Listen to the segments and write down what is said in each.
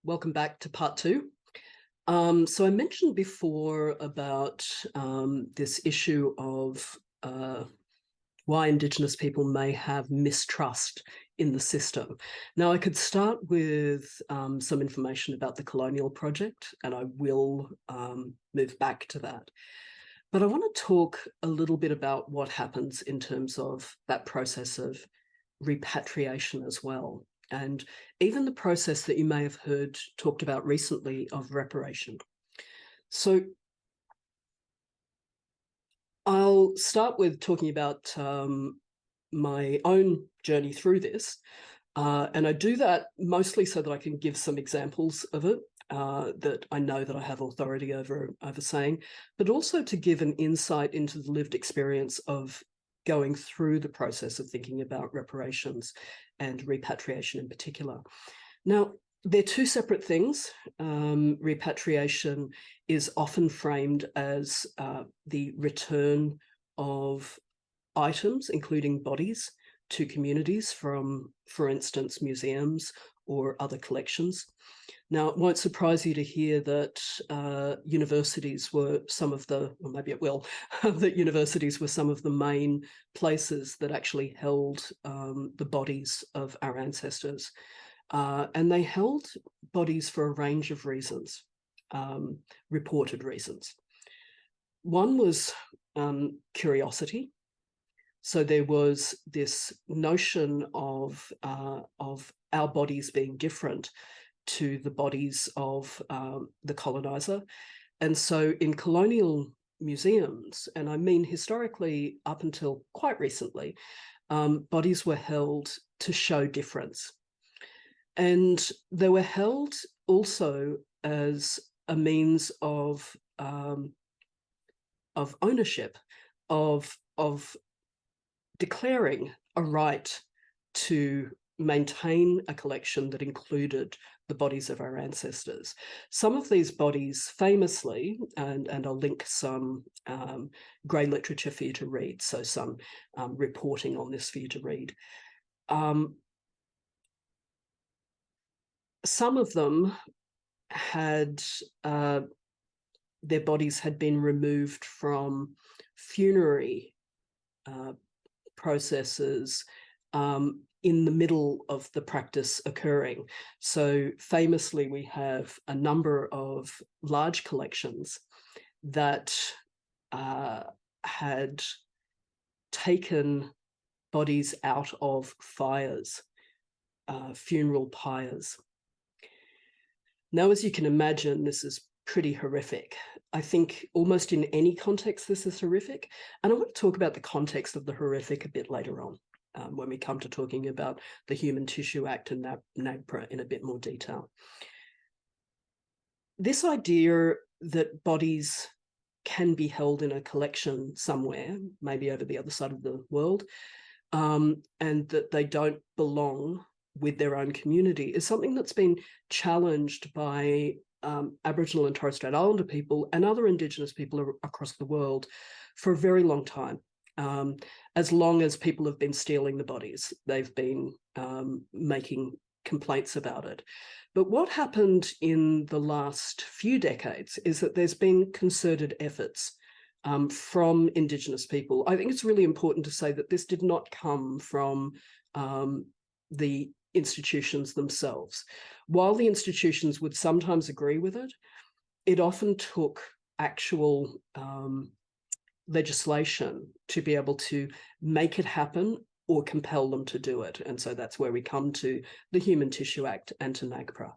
Welcome back to part two. So I mentioned before about this issue of why Indigenous people may have mistrust in the system. Now, I could start with some information about the colonial project, and I will move back to that. But I want to talk a little bit about what happens in terms of that process of repatriation as well, and even the process that you may have heard talked about recently of reparation. So I'll start with talking about my own journey through this, and I do that mostly so that I can give some examples of it that I know that I have authority over saying, but also to give an insight into the lived experience of going through the process of thinking about reparations and repatriation in particular. Now, they're two separate things. Repatriation is often framed as the return of items, including bodies, to communities from, for instance, museums or other collections. Now, it won't surprise you to hear that universities were some of the, or maybe it will, that universities were some of the main places that actually held the bodies of our ancestors. And they held bodies for a range of reasons, reported reasons. One was curiosity. So there was this notion of our bodies being different to the bodies of the colonizer. And so in colonial museums, and I mean historically up until quite recently, bodies were held to show difference. And they were held also as a means of ownership, of declaring a right to maintain a collection that included the bodies of our ancestors. Some of these bodies famously, and I'll link some grey literature for you to read, so some reporting on this for you to read. Some of them had, their bodies had been removed from funerary processes in the middle of the practice occurring. So famously, we have a number of large collections that had taken bodies out of fires, funeral pyres. Now, as you can imagine, this is pretty horrific. I think almost in any context this is horrific. And I want to talk about the context of the horrific a bit later on when we come to talking about the Human Tissue Act and NAGPRA in a bit more detail. This idea that bodies can be held in a collection somewhere, maybe over the other side of the world, and that they don't belong with their own community is something that's been challenged by Aboriginal and Torres Strait Islander people and other Indigenous people across the world for a very long time. As long as people have been stealing the bodies, they've been making complaints about it. But what happened in the last few decades is that there's been concerted efforts from Indigenous people. I think it's really important to say that this did not come from the institutions themselves. While the institutions would sometimes agree with it, it often took actual legislation to be able to make it happen or compel them to do it. And so that's where we come to the Human Tissue Act and to NAGPRA.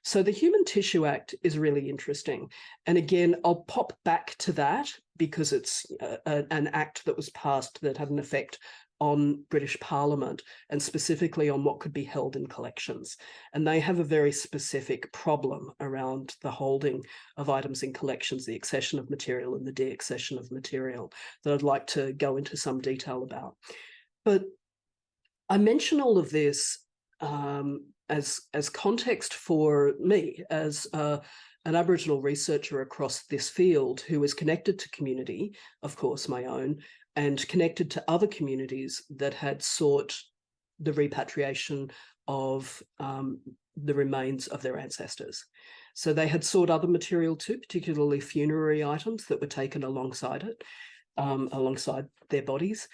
So the Human Tissue Act is really interesting. And again, I'll pop back to that because it's an act that was passed that had an effect on British Parliament and specifically on what could be held in collections. And they have a very specific problem around the holding of items in collections, the accession of material and the deaccession of material that I'd like to go into some detail about. But I mention all of this as context for me as an Aboriginal researcher across this field who is connected to community, of course, my own, and connected to other communities that had sought the repatriation of the remains of their ancestors. So they had sought other material too, particularly funerary items that were taken alongside it, alongside their bodies.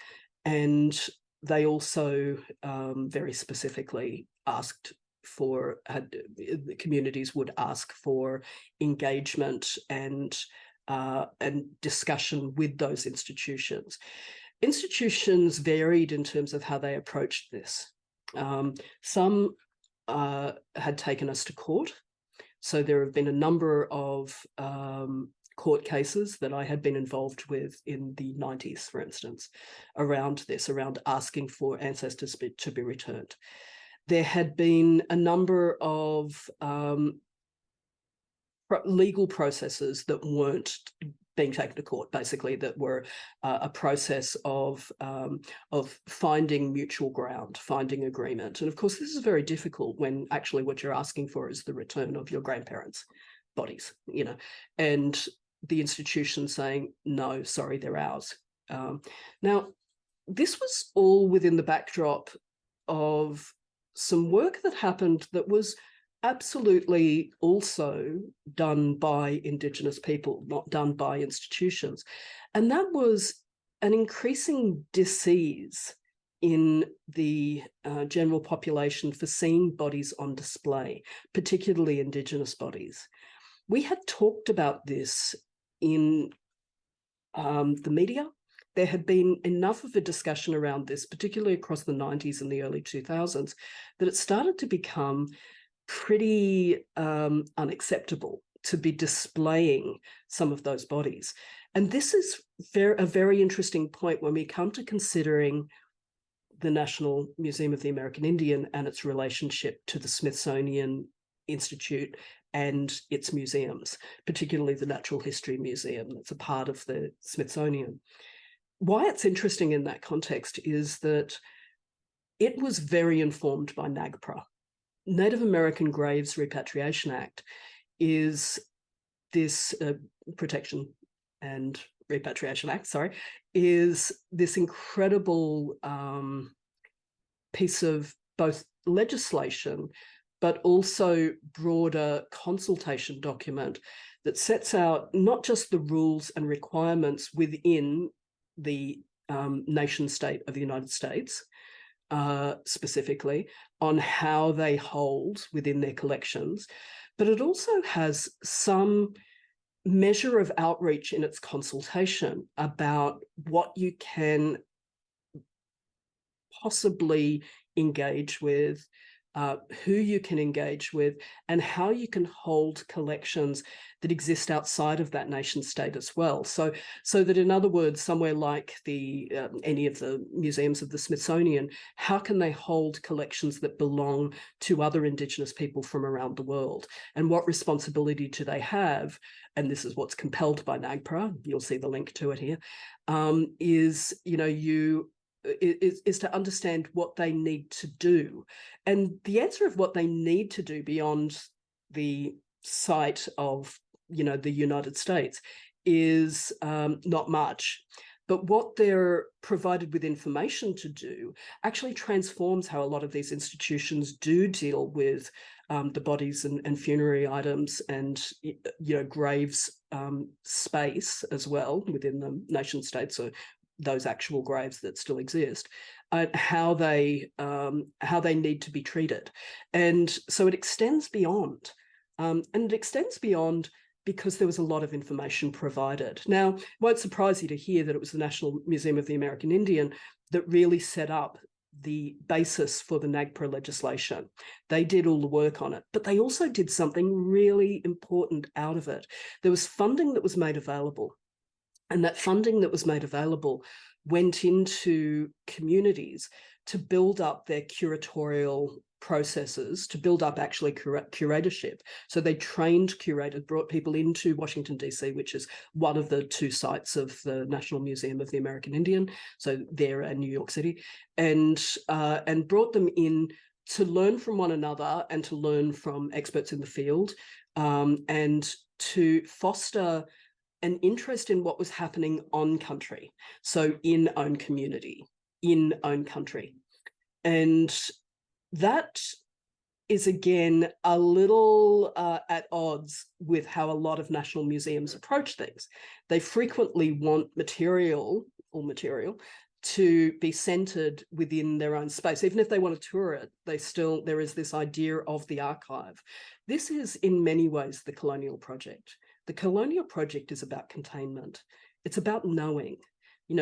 And they also very specifically asked for, the communities would ask for engagement and discussion with those institutions. Institutions varied in terms of how they approached this. Some had taken us to court. So there have been a number of court cases that I had been involved with in the 90s, for instance, around this, around asking for ancestors to be returned. There had been a number of legal processes that weren't being taken to court, basically, that were a process of finding mutual ground, finding agreement. And of course, this is very difficult when actually what you're asking for is the return of your grandparents' bodies, you know, and the institution saying, no, sorry, they're ours. Now, this was all within the backdrop of some work that happened that was absolutely also done by Indigenous people, not done by institutions. And that was an increasing dis-ease in the general population for seeing bodies on display, particularly Indigenous bodies. We had talked about this in the media. There had been enough of a discussion around this, particularly across the 90s and the early 2000s, that it started to become pretty unacceptable to be displaying some of those bodies. And this is a very interesting point when we come to considering the National Museum of the American Indian and its relationship to the Smithsonian Institute and its museums, particularly the Natural History Museum that's a part of the Smithsonian. Why it's interesting in that context is that it was very informed by NAGPRA. Native American Graves Repatriation Act is this Protection and Repatriation Act, sorry, is this incredible piece of both legislation, but also broader consultation document that sets out not just the rules and requirements within the nation state of the United States, specifically on how they hold within their collections, but it also has some measure of outreach in its consultation about what you can possibly engage with, who you can engage with, and how you can hold collections that exist outside of that nation state as well. So that, in other words, somewhere like the any of the museums of the Smithsonian, how can they hold collections that belong to other Indigenous people from around the world? And what responsibility do they have? And this is what's compelled by NAGPRA, you'll see the link to it here, is, you know, is to understand what they need to do. And the answer of what they need to do beyond the site of, you know, the United States is not much. But what they're provided with information to do actually transforms how a lot of these institutions do deal with the bodies and funerary items and, you know, graves space as well within the nation states, or those actual graves that still exist, how they need to be treated. And so it extends beyond, and it extends beyond because there was a lot of information provided. Now, it won't surprise you to hear that it was the National Museum of the American Indian that really set up the basis for the NAGPRA legislation. They did all the work on it, but they also did something really important out of it. There was funding that was made available. And that funding that was made available went into communities to build up their curatorial processes, to build up actually curatorship. So they trained curators, brought people into Washington, D.C., which is one of the two sites of the National Museum of the American Indian, so there and New York City, and brought them in to learn from one another and to learn from experts in the field, and to foster an interest in what was happening on country, so in own community, in own country. And that is again a little at odds with how a lot of national museums approach things. They frequently want material to be centered within their own space. Even if they want to tour it, there is this idea of the archive. This is in many ways the colonial project. The colonial project is about containment. It's about knowing,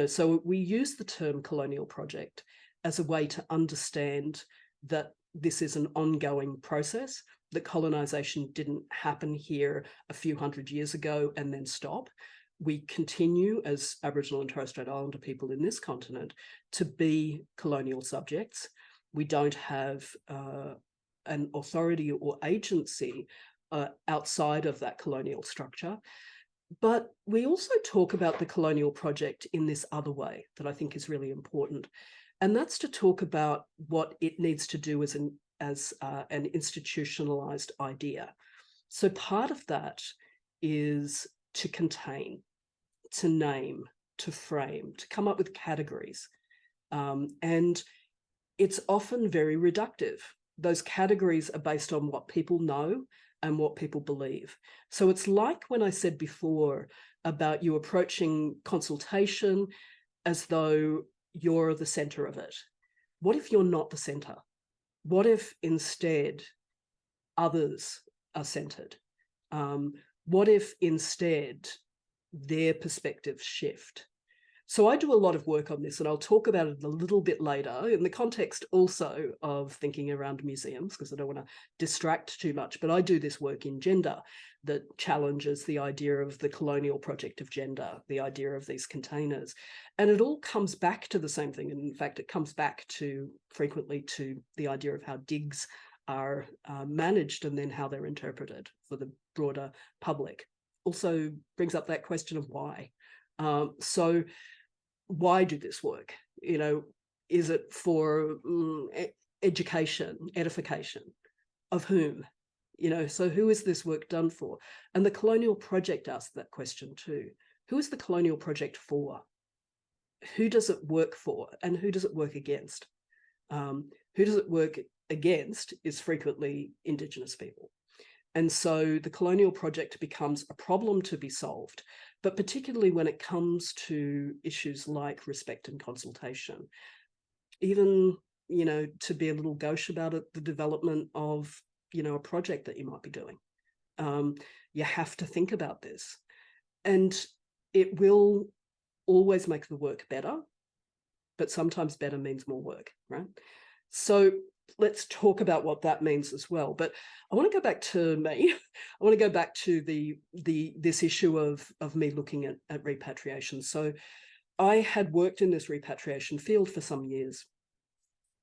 so we use the term colonial project as a way to understand that this is an ongoing process, that colonization didn't happen here a few hundred years ago and then stop. We continue as Aboriginal and Torres Strait Islander people in this continent to be colonial subjects. We don't have an authority or agency outside of that colonial structure. But we also talk about the colonial project in this other way that I think is really important. And that's to talk about what it needs to do as an institutionalized idea. So part of that is to contain, to name, to frame, to come up with categories. And it's often very reductive. Those categories are based on what people know and what people believe. So it's like when I said before about you approaching consultation as though you're the center of it. What if you're not the center? What if instead others are centered? What if instead their perspectives shift? So I do a lot of work on this, and I'll talk about it a little bit later in the context also of thinking around museums, because I don't want to distract too much, but I do this work in gender that challenges the idea of the colonial project of gender, the idea of these containers. And it all comes back to the same thing. And in fact, it comes back to frequently to the idea of how digs are managed and then how they're interpreted for the broader public. Also brings up that question of why. So why do this work? Is it for education, edification? Of whom? So who is this work done for? And the colonial project asks that question too. Who is the colonial project for? Who does it work for? And who does it work against? Who does it work against is frequently Indigenous people. And so the colonial project becomes a problem to be solved, but particularly when it comes to issues like respect and consultation, even, to be a little gauche about it, the development of, a project that you might be doing. You have to think about this, and it will always make the work better, but sometimes better means more work, right? So let's talk about what that means as well. But I want to go back to me. I want to go back to this issue of me looking at repatriation. So I had worked in this repatriation field for some years,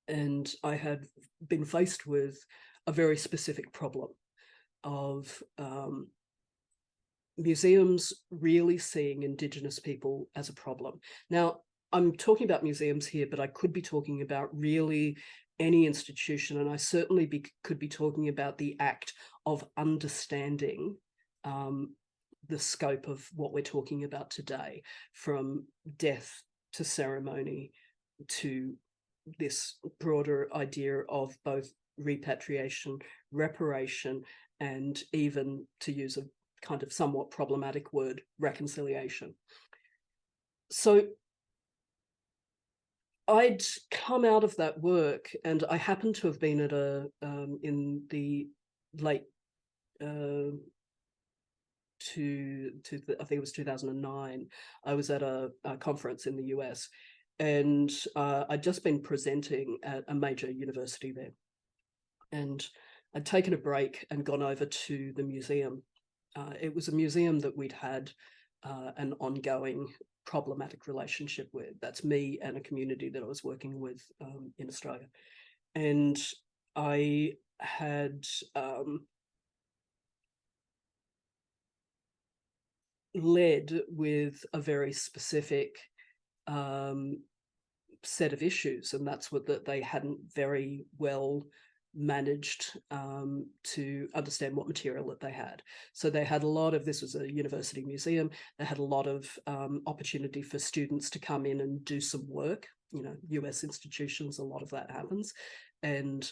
and I had been faced with a very specific problem of museums really seeing Indigenous people as a problem. Now, I'm talking about museums here, but I could be talking about really any institution, and I certainly could be talking about the act of understanding the scope of what we're talking about today, from death to ceremony to this broader idea of both repatriation, reparation, and even, to use a kind of somewhat problematic word, reconciliation. So I'd come out of that work, and I happened to have been at in the late I think it was 2009. I was at a conference in the US, and I'd just been presenting at a major university there, and I'd taken a break and gone over to the museum. It was a museum that we'd had an ongoing problematic relationship with. That's me and a community that I was working with in Australia. And I had led with a very specific set of issues, and that's what that they hadn't very well managed to understand what material that they had. So they had a lot of, this was a university museum, they had a lot of opportunity for students to come in and do some work. US institutions, a lot of that happens. And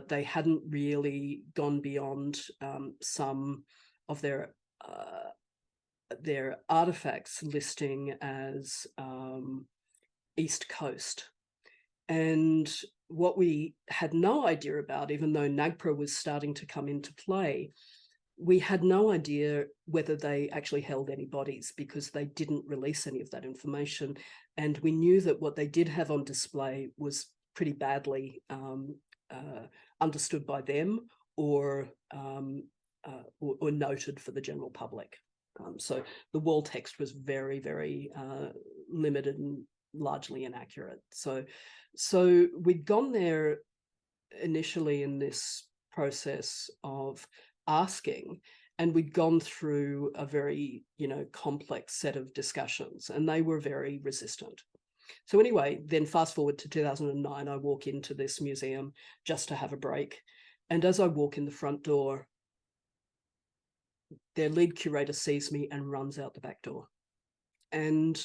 They hadn't really gone beyond some of their artifacts listing as East Coast. And what we had no idea about, even though NAGPRA was starting to come into play, we had no idea whether they actually held any bodies, because they didn't release any of that information. And we knew that what they did have on display was pretty badly understood by them or noted for the general public. So the wall text was very, very limited and largely inaccurate. So we'd gone there initially in this process of asking, and we'd gone through a very, complex set of discussions, and they were very resistant. So anyway, then fast forward to 2009, I walk into this museum just to have a break. And as I walk in the front door, their lead curator sees me and runs out the back door. And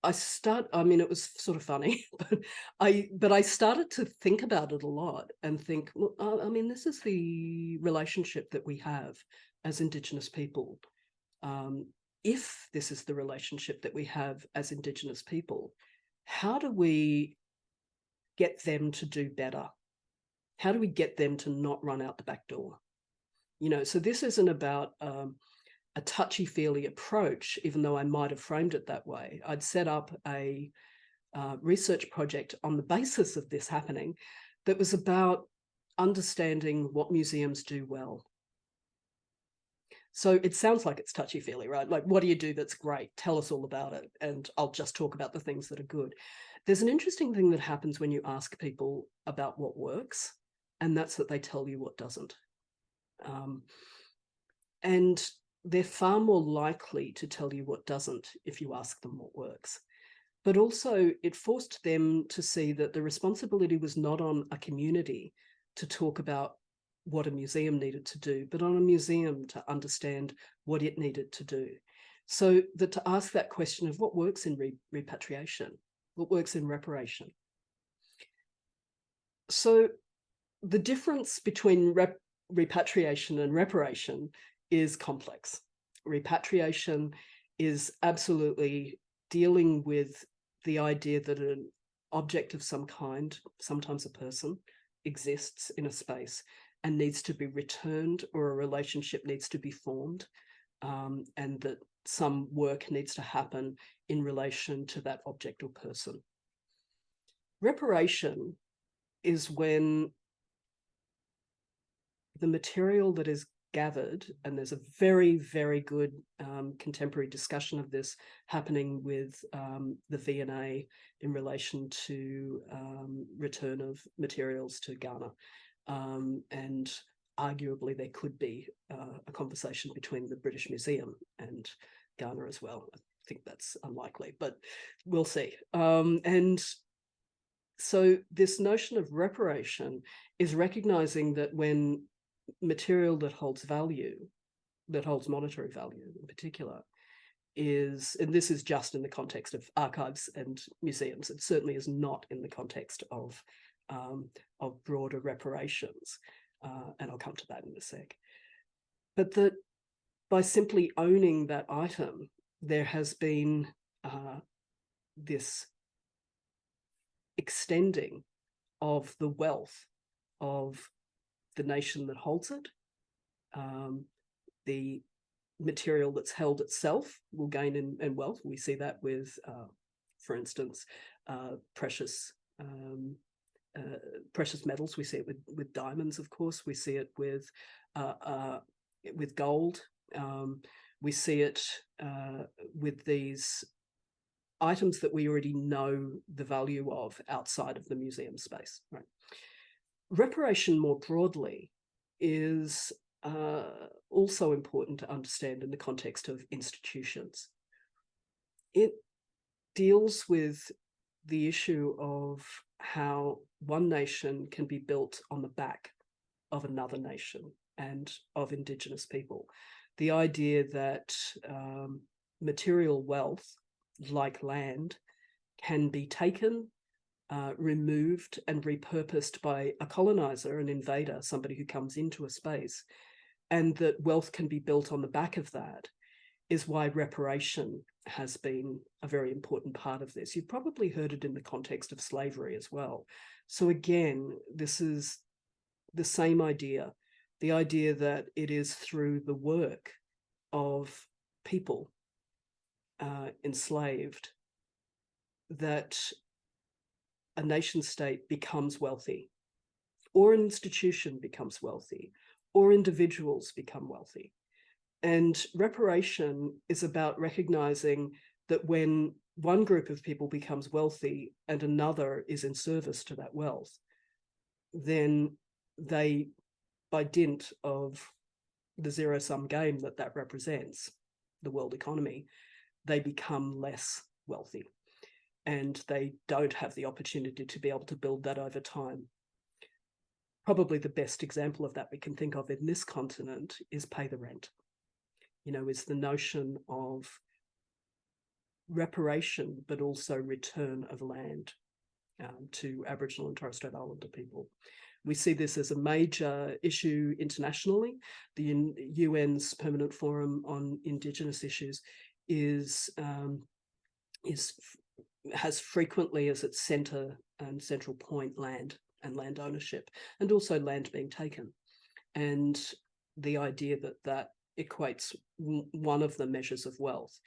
it was sort of funny, but I started to think about it a lot and think, well, this is the relationship that we have as Indigenous people. If this is the relationship that we have as Indigenous people, how do we get them to do better? How do we get them to not run out the back door? So this isn't about a touchy-feely approach, even though I might have framed it that way. I'd set up a research project on the basis of this happening that was about understanding what museums do well. So it sounds like it's touchy-feely, right? Like, what do you do that's great? Tell us all about it, and I'll just talk about the things that are good. There's an interesting thing that happens when you ask people about what works, and that's that they tell you what doesn't. And they're far more likely to tell you what doesn't if you ask them what works. But also it forced them to see that the responsibility was not on a community to talk about what a museum needed to do, but on a museum to understand what it needed to do. So that to ask that question of what works in repatriation, what works in reparation. So the difference between repatriation and reparation is complex. Repatriation is absolutely dealing with the idea that an object of some kind, sometimes a person, exists in a space and needs to be returned, or a relationship needs to be formed, and that some work needs to happen in relation to that object or person. Reparation is when the material that is gathered, and there's a very, very good contemporary discussion of this happening with the V&A in relation to return of materials to Ghana. And arguably there could be a conversation between the British Museum and Ghana as well. I think that's unlikely, but we'll see. And so this notion of reparation is recognizing that when material that holds value, that holds monetary value in particular, is, and this is just in the context of archives and museums, it certainly is not in the context of broader reparations, and I'll come to that in a sec. But that by simply owning that item, there has been this extending of the wealth of the nation that holds it. The material that's held itself will gain in wealth. We see that with, for instance, precious metals. We see it with diamonds, of course. We see it with gold. We see it with these items that we already know the value of outside of the museum space. Right. Reparation more broadly is also important to understand in the context of institutions. It deals with the issue of how one nation can be built on the back of another nation and of Indigenous people. The idea that material wealth, like land, can be taken removed and repurposed by a colonizer, an invader, somebody who comes into a space, and that wealth can be built on the back of that, is why reparation has been a very important part of this. You've probably heard it in the context of slavery as well. So again, this is the same idea, the idea that it is through the work of people enslaved that a nation state becomes wealthy, or an institution becomes wealthy, or individuals become wealthy. And reparation is about recognizing that when one group of people becomes wealthy and another is in service to that wealth, then they, by dint of the zero-sum game that represents, the world economy, they become less wealthy. And they don't have the opportunity to be able to build that over time. Probably the best example of that we can think of in this continent is pay the rent. Is the notion of reparation, but also return of land to Aboriginal and Torres Strait Islander people. We see this as a major issue internationally. The UN's Permanent Forum on Indigenous Issues has frequently as its centre and central point land and land ownership, and also land being taken. And the idea that equates one of the measures of wealth.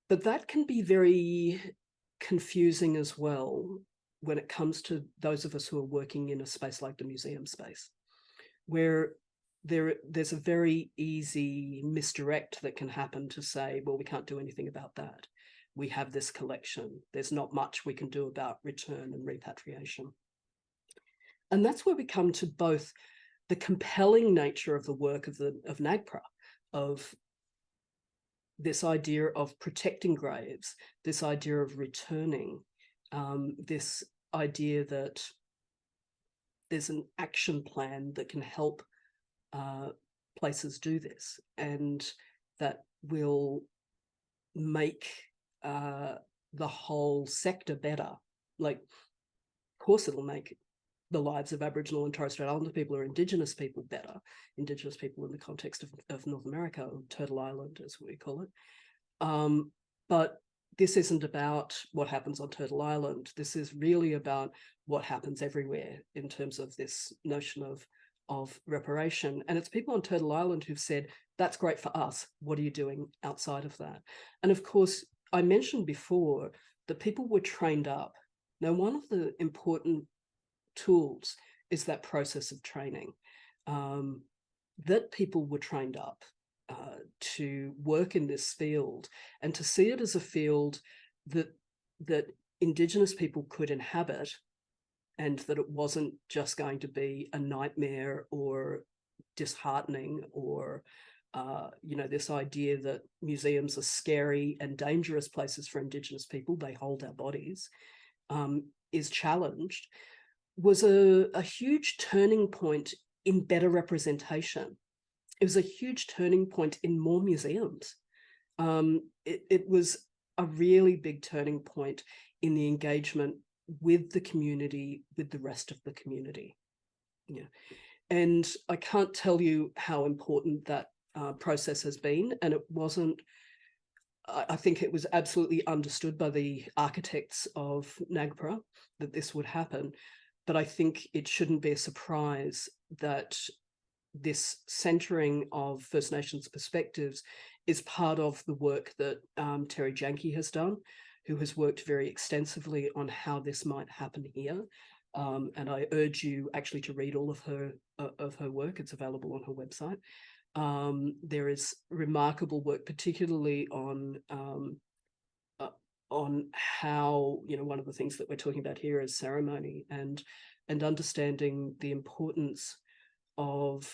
But that can be very confusing as well when it comes to those of us who are working in a space like the museum space, where there's a very easy misdirect that can happen to say, well, we can't do anything about that. We have this collection. There's not much we can do about return and repatriation. And that's where we come to both the compelling nature of the work of NAGPRA, of this idea of protecting graves, this idea of returning, this idea that there's an action plan that can help places do this, and that will make the whole sector better. Like, of course it'll make the lives of Aboriginal and Torres Strait Islander people or Indigenous people better, Indigenous people in the context of North America, or Turtle Island as we call it. But this isn't about what happens on Turtle Island. This is really about what happens everywhere in terms of this notion of reparation. And it's people on Turtle Island who've said, that's great for us. What are you doing outside of that? And of course, I mentioned before that people were trained up. Now, one of the important tools is that process of training, that people were trained up to work in this field and to see it as a field that Indigenous people could inhabit, and that it wasn't just going to be a nightmare or disheartening, or this idea that museums are scary and dangerous places for Indigenous people, they hold our bodies, is challenged, was a huge turning point in better representation. It was a huge turning point in more museums. It was a really big turning point in the engagement with the community, with the rest of the community. Yeah. And I can't tell you how important that process has been. And it wasn't, I think it was absolutely understood by the architects of NAGPRA that this would happen. But I think it shouldn't be a surprise that this centering of First Nations perspectives is part of the work that Terry Janke has done, who has worked very extensively on how this might happen here. And I urge you actually to read all of her work. It's available on her website. There is remarkable work, particularly on how, one of the things that we're talking about here is ceremony, and understanding the importance of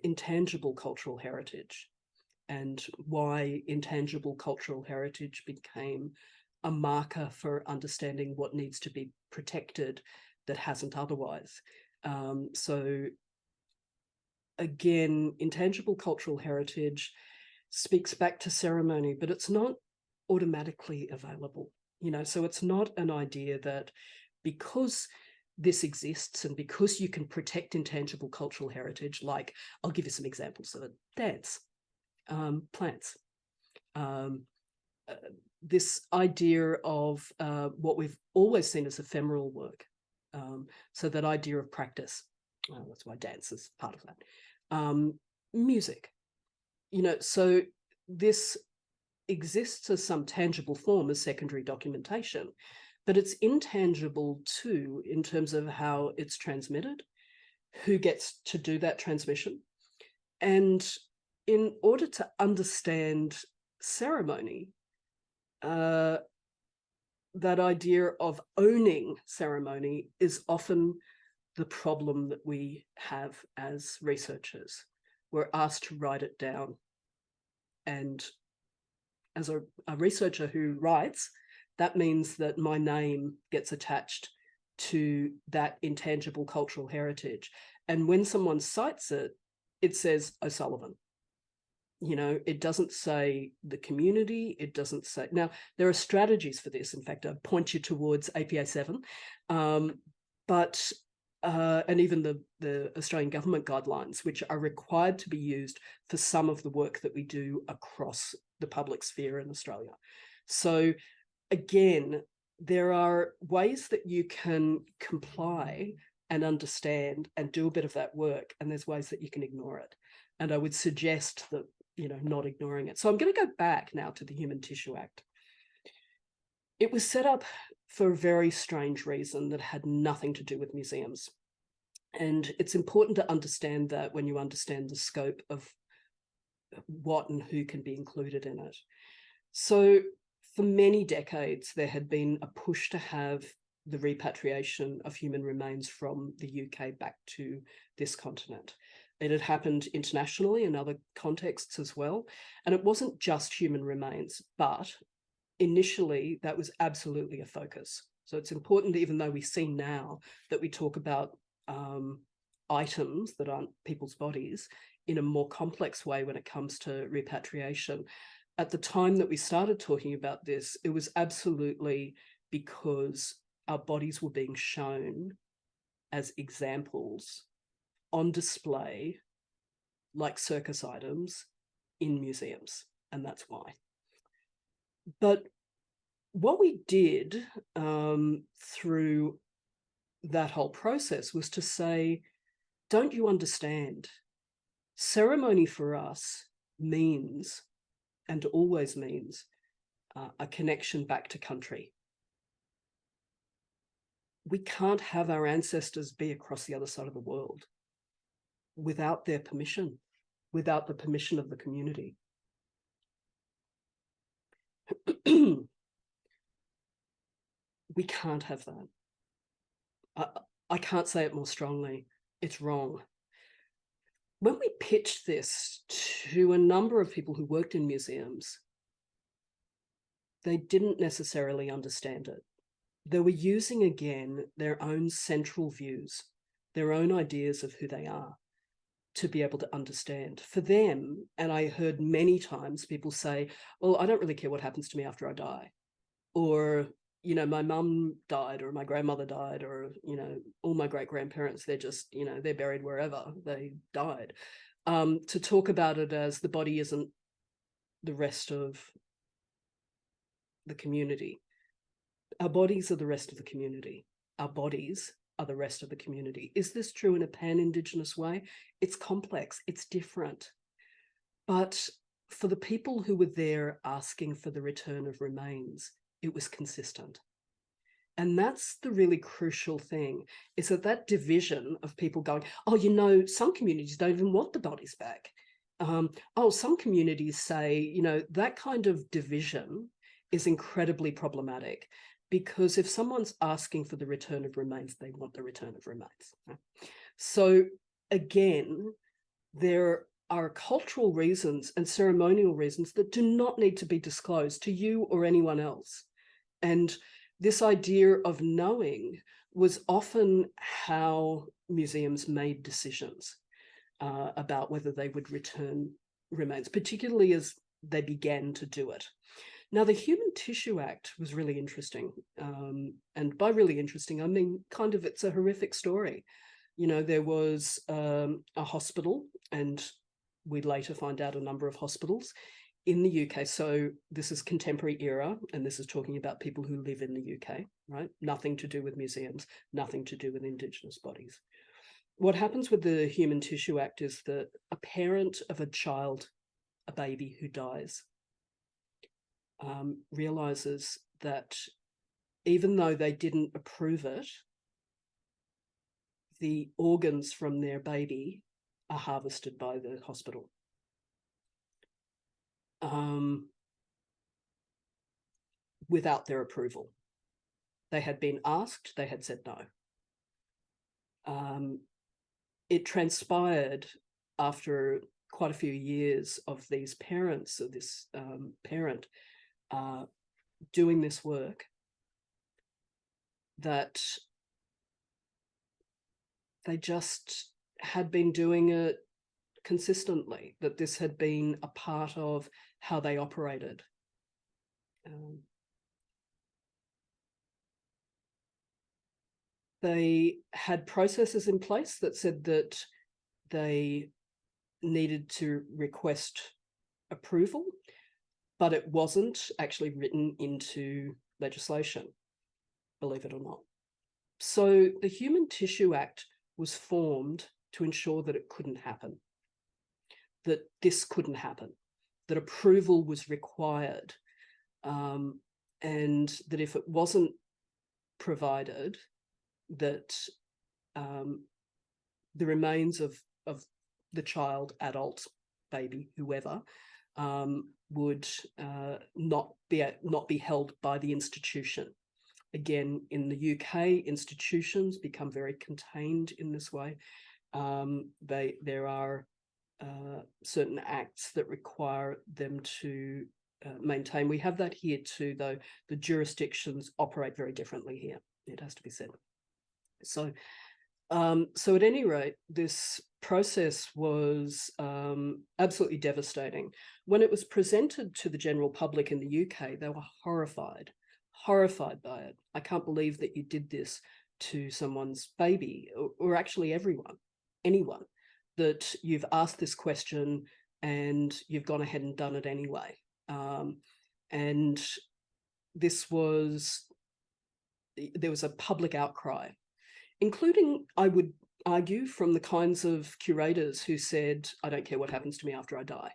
intangible cultural heritage, and why intangible cultural heritage became a marker for understanding what needs to be protected that hasn't otherwise. So again, intangible cultural heritage speaks back to ceremony, but it's not automatically available. So it's not an idea that because this exists and because you can protect intangible cultural heritage, like I'll give you some examples of it: dance, plants, um, this idea of what we've always seen as ephemeral work. So that idea of practice, that's why dance is part of that. Music, so this exists as some tangible form as secondary documentation, but it's intangible too in terms of how it's transmitted, who gets to do that transmission. And in order to understand ceremony, that idea of owning ceremony is often the problem that we have as researchers. We're asked to write it down. And as a researcher who writes, that means that my name gets attached to that intangible cultural heritage. And when someone cites it, it says O'Sullivan. It doesn't say the community. It doesn't say. Now, there are strategies for this. In fact, I point you towards APA 7, but and even the Australian government guidelines, which are required to be used for some of the work that we do across the public sphere in Australia. So again, there are ways that you can comply and understand and do a bit of that work, and there's ways that you can ignore it. And I would suggest that, not ignoring it. So I'm going to go back now to the Human Tissue Act. It was set up for a very strange reason that had nothing to do with museums. And it's important to understand that when you understand the scope of what and who can be included in it. So for many decades, there had been a push to have the repatriation of human remains from the UK back to this continent. It had happened internationally in other contexts as well. And it wasn't just human remains, but initially that was absolutely a focus. So it's important, even though we see now that we talk about items that aren't people's bodies in a more complex way when it comes to repatriation. At the time that we started talking about this, it was absolutely because our bodies were being shown as examples on display, like circus items, in museums, and that's why. But what we did through that whole process was to say, don't you understand? Ceremony for us means, and always means, a connection back to country. We can't have our ancestors be across the other side of the world without their permission, without the permission of the community. We can't have that. I can't say it more strongly. It's wrong. When we pitched this to a number of people who worked in museums, they didn't necessarily understand it. They were using, again, their own central views, their own ideas of who they are, to be able to understand. For them, and I heard many times people say, well, I don't really care what happens to me after I die. Or, my mum died, or my grandmother died, or, all my great-grandparents, they're just, they're buried wherever they died. To talk about it as the body isn't the rest of the community. Our bodies are the rest of the community. Our bodies are the rest of the community. Is this true in a pan-Indigenous way? It's complex, it's different. But for the people who were there asking for the return of remains, it was consistent. And that's the really crucial thing, is that division of people going, oh, some communities don't even want the bodies back. Some communities say, that kind of division is incredibly problematic, because if someone's asking for the return of remains, they want the return of remains. So again, there are cultural reasons and ceremonial reasons that do not need to be disclosed to you or anyone else. And this idea of knowing was often how museums made decisions about whether they would return remains, particularly as they began to do it. Now, the Human Tissue Act was really interesting. And by really interesting, I mean, kind of, it's a horrific story. You know, there was a hospital, and we later find out a number of hospitals in the UK. So this is contemporary era, and this is talking about people who live in the UK, right? Nothing to do with museums, nothing to do with Indigenous bodies. What happens with the Human Tissue Act is that a parent of a child, a baby who dies, realizes that even though they didn't approve it, the organs from their baby are harvested by the hospital. Without their approval. They had been asked, they had said no. It transpired after quite a few years of these parents, of this parent doing this work, that they just had been doing it consistently, that this had been a part of how they operated. They had processes in place that said that they needed to request approval, but it wasn't actually written into legislation, believe it or not. So the Human Tissue Act was formed to ensure that it couldn't happen, that this couldn't happen, that approval was required, and that if it wasn't provided, that the remains of the child, adult, baby, whoever, would not be held by the institution. Again, in the UK, institutions become very contained in this way. There are certain acts that require them to maintain. We have that here too, though the jurisdictions operate very differently here, it has to be said. So at any rate, this process was absolutely devastating. When it was presented to the general public in the UK, they were horrified by it. I can't believe that you did this to someone's baby, or actually anyone, that you've asked this question and you've gone ahead and done it anyway. And there was a public outcry, including, I would argue, from the kinds of curators who said, I don't care what happens to me after I die.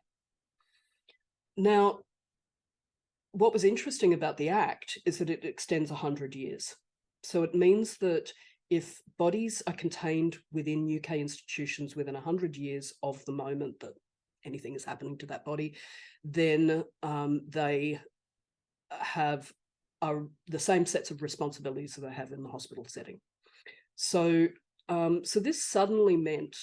Now, what was interesting about the Act is that it extends 100 years. So it means that if bodies are contained within UK institutions within 100 years of the moment that anything is happening to that body, then they have the same sets of responsibilities that they have in the hospital setting. So this suddenly meant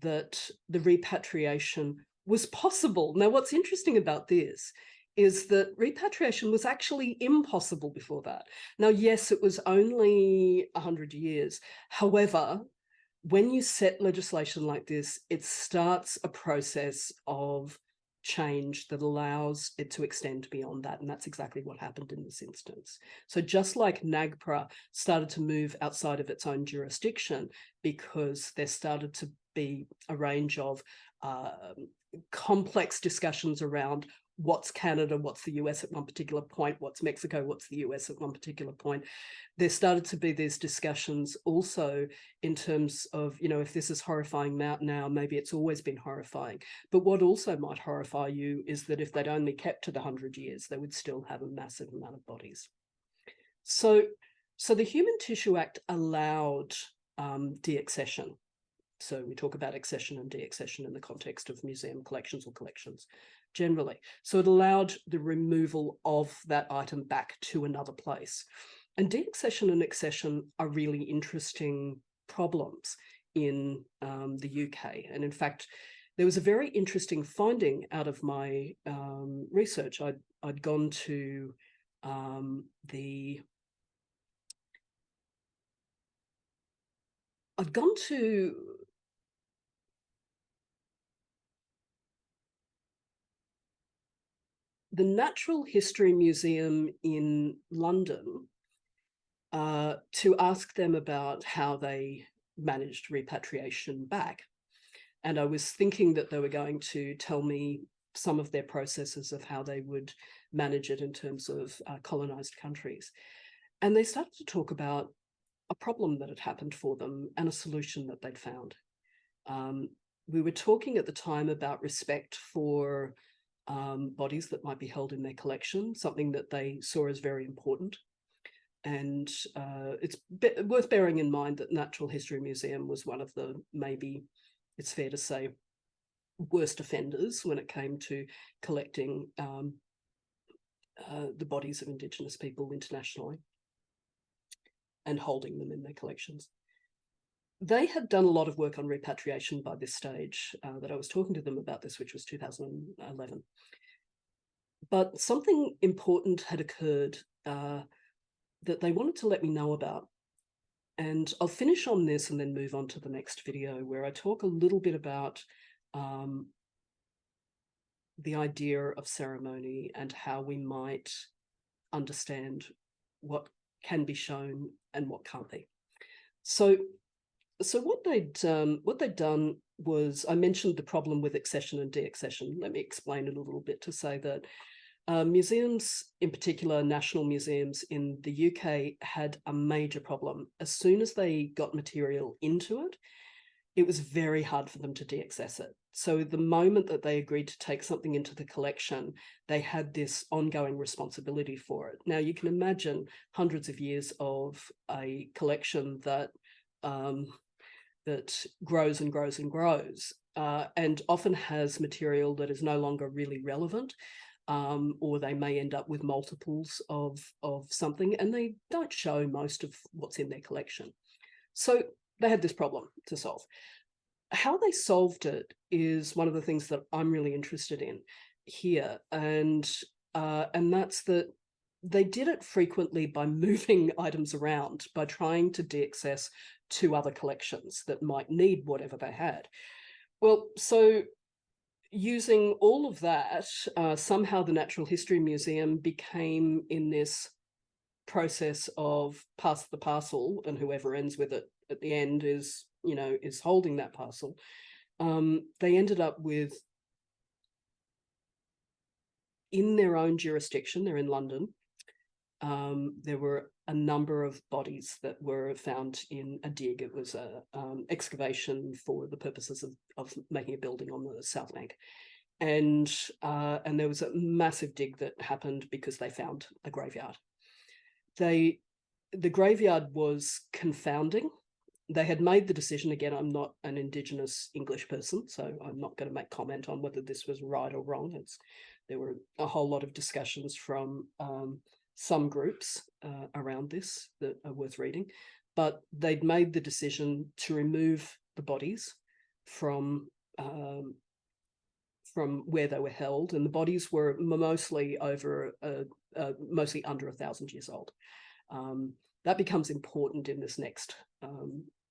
that the repatriation was possible. Now, what's interesting about this is that repatriation was actually impossible before that. Now, yes, it was only 100 years. However, when you set legislation like this, it starts a process of change that allows it to extend beyond that. And that's exactly what happened in this instance. So just like NAGPRA started to move outside of its own jurisdiction, because there started to be a range of complex discussions around what's Canada, what's the US at one particular point, what's Mexico, what's the US at one particular point. There started to be these discussions also in terms of, if this is horrifying now, maybe it's always been horrifying. But what also might horrify you is that if they'd only kept to the 100 years, they would still have a massive amount of bodies. So the Human Tissue Act allowed deaccession. So we talk about accession and deaccession in the context of museum collections or collections generally. So it allowed the removal of that item back to another place. And deaccession and accession are really interesting problems in the UK. And in fact, there was a very interesting finding out of my research. I'd gone to the Natural History Museum in London to ask them about how they managed repatriation back. And I was thinking that they were going to tell me some of their processes of how they would manage it in terms of colonized countries. And they started to talk about a problem that had happened for them and a solution that they'd found. We were talking at the time about respect for bodies that might be held in their collection, something that they saw as very important. And it's worth bearing in mind that Natural History Museum was one of the, maybe it's fair to say, worst offenders when it came to collecting the bodies of Indigenous people internationally and holding them in their collections. They had done a lot of work on repatriation by this stage that I was talking to them about this, which was 2011. But something important had occurred that they wanted to let me know about. And I'll finish on this and then move on to the next video, where I talk a little bit about the idea of ceremony and how we might understand what can be shown and what can't be. So what they'd done was, I mentioned the problem with accession and deaccession. Let me explain it a little bit to say that museums, in particular national museums in the UK, had a major problem. As soon as they got material into it, it was very hard for them to deaccess it. So the moment that they agreed to take something into the collection, they had this ongoing responsibility for it. Now, you can imagine hundreds of years of a collection that that grows and grows and grows, and often has material that is no longer really relevant, or they may end up with multiples of something, and they don't show most of what's in their collection. So they had this problem to solve. How they solved it is one of the things that I'm really interested in here, and that's that they did it frequently by moving items around, by trying to deaccess to other collections that might need whatever they had. Well, so using all of that, somehow the Natural History Museum became in this process of pass the parcel, and whoever ends with it at the end is, you know, is holding that parcel. They ended up with, in their own jurisdiction, they're in London, there were a number of bodies that were found in a dig. It was a excavation for the purposes of making a building on the South Bank. And there was a massive dig that happened because they found a graveyard. The graveyard was confounding. They had made the decision, again, I'm not an Indigenous English person, so I'm not going to make comment on whether this was right or wrong. There were a whole lot of discussions from some groups around this that are worth reading, but they'd made the decision to remove the bodies from where they were held, and the bodies were mostly mostly under 1,000 years old. That becomes important in this next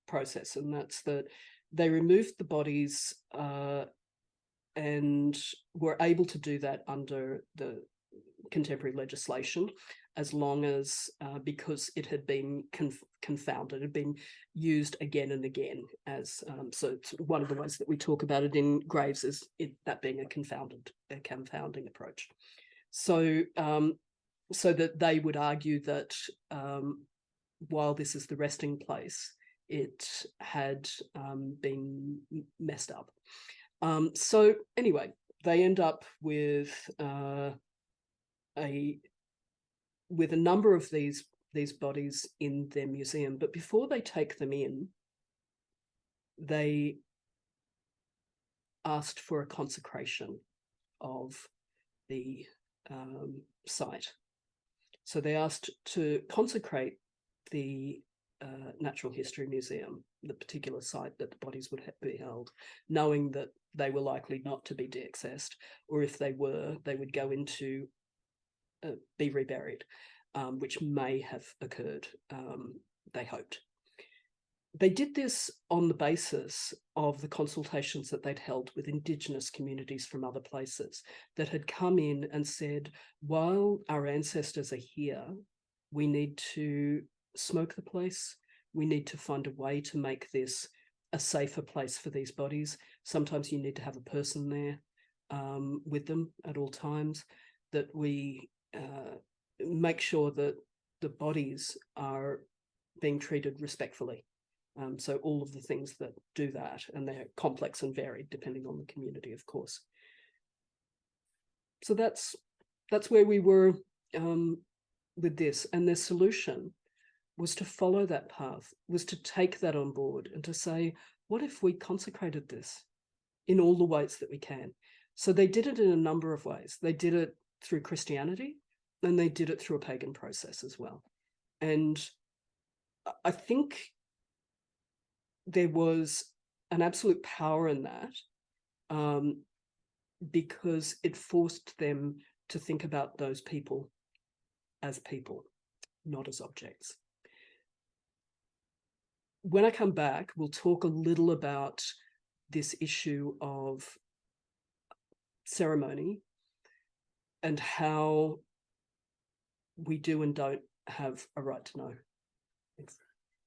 process, and that's that they removed the bodies and were able to do that under the contemporary legislation, as long as because it had been confounded, it had been used again and again as so it's one of the ways that we talk about it in graves is that being a confounding approach. So so that they would argue that while this is the resting place, it had been messed up. So anyway, they end up with a number of these bodies in their museum, but before they take them in, they asked for a consecration of the site. So they asked to consecrate the Natural History Museum, the particular site that the bodies would be held, knowing that they were likely not to be deaccessed, or if they were, they would go into be reburied, which may have occurred, they hoped. They did this on the basis of the consultations that they'd held with Indigenous communities from other places that had come in and said, while our ancestors are here, we need to smoke the place. We need to find a way to make this a safer place for these bodies. Sometimes you need to have a person there with them at all times, that we make sure that the bodies are being treated respectfully. So all of the things that do that, and they're complex and varied depending on the community, of course. So that's where we were with this, and their solution was to follow that path, was to take that on board and to say, what if we consecrated this in all the ways that we can? So they did it in a number of ways. They did it through Christianity, and they did it through a pagan process as well. And I think there was an absolute power in that, because it forced them to think about those people, not as objects. When I come back, we'll talk a little about this issue of ceremony and how we do and don't have a right to know. Thanks.